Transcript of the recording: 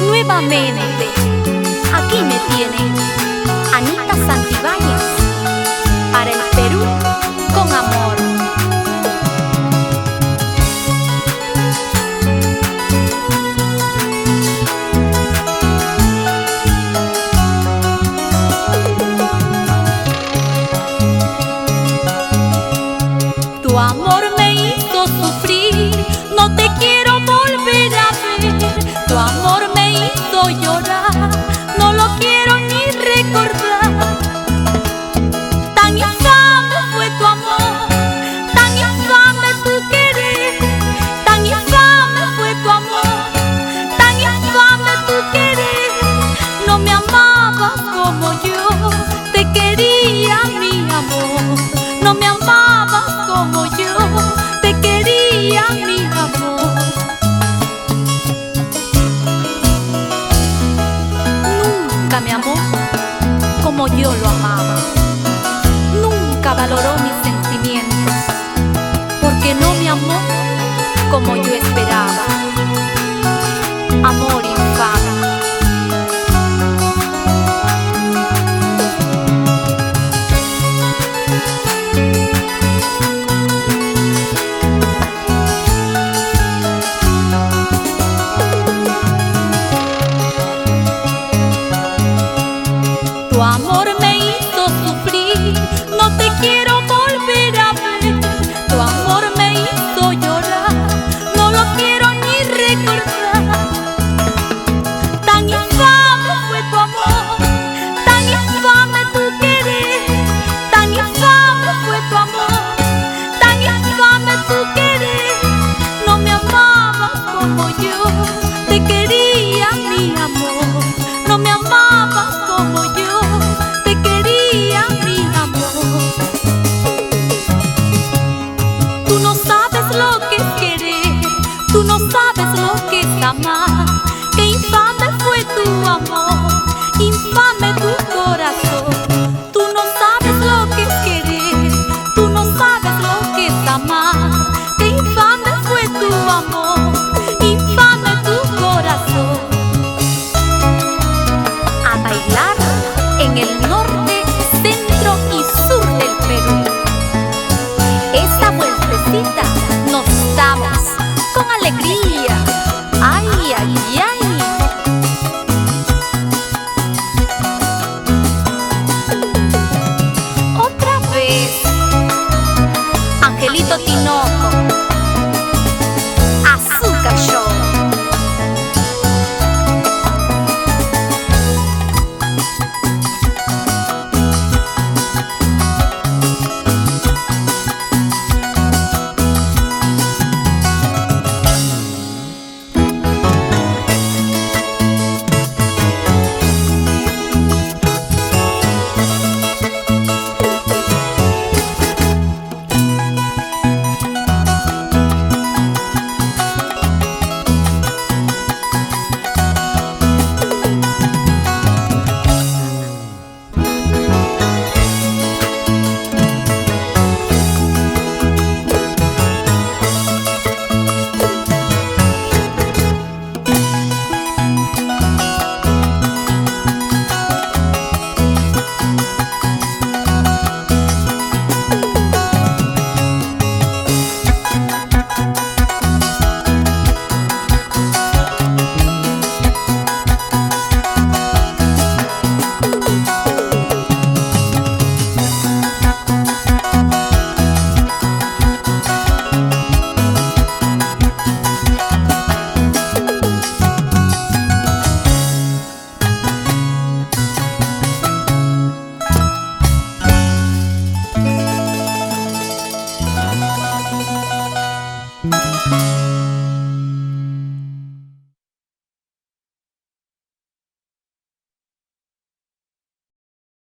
Nuevamente, aquí me tienen, Anita Santibáñez, para el Perú con amor. Tu amor me hizo sufrir, no te quiero volver a ver. Tu amor me hizo llorar, no lo quiero ni recordar. Tan infame fue tu amor, tan infame tu querer. Tan infame fue tu amor, tan infame tu querer. No me amabas como yo te quería, mi amor. No me amabas como yo te quería, mi amor. Nunca me amó como yo lo amaba. Nunca valoró mis sentimientos, porque no me amó como yo esperaba. Amor infame. Tu amor me hizo sufrir, no te quiero volver a ver. Tu amor me hizo llorar, no lo quiero ni recordar. Tan infame fue tu amor, tan infame tu querer. Tan infame fue tu amor, tan infame tu querer. No me amabas como yo te quería, mi amor. No me amabas como yo te quería, mi amor. Tú no sabes lo que es querer, tú no sabes lo que es amar. Qué infame fue tu amor, infame tu corazón. Tú no sabes lo que es querer, tú no sabes lo que es amar. Qué infame fue tu amor, infame tu corazón. A bailar en el norte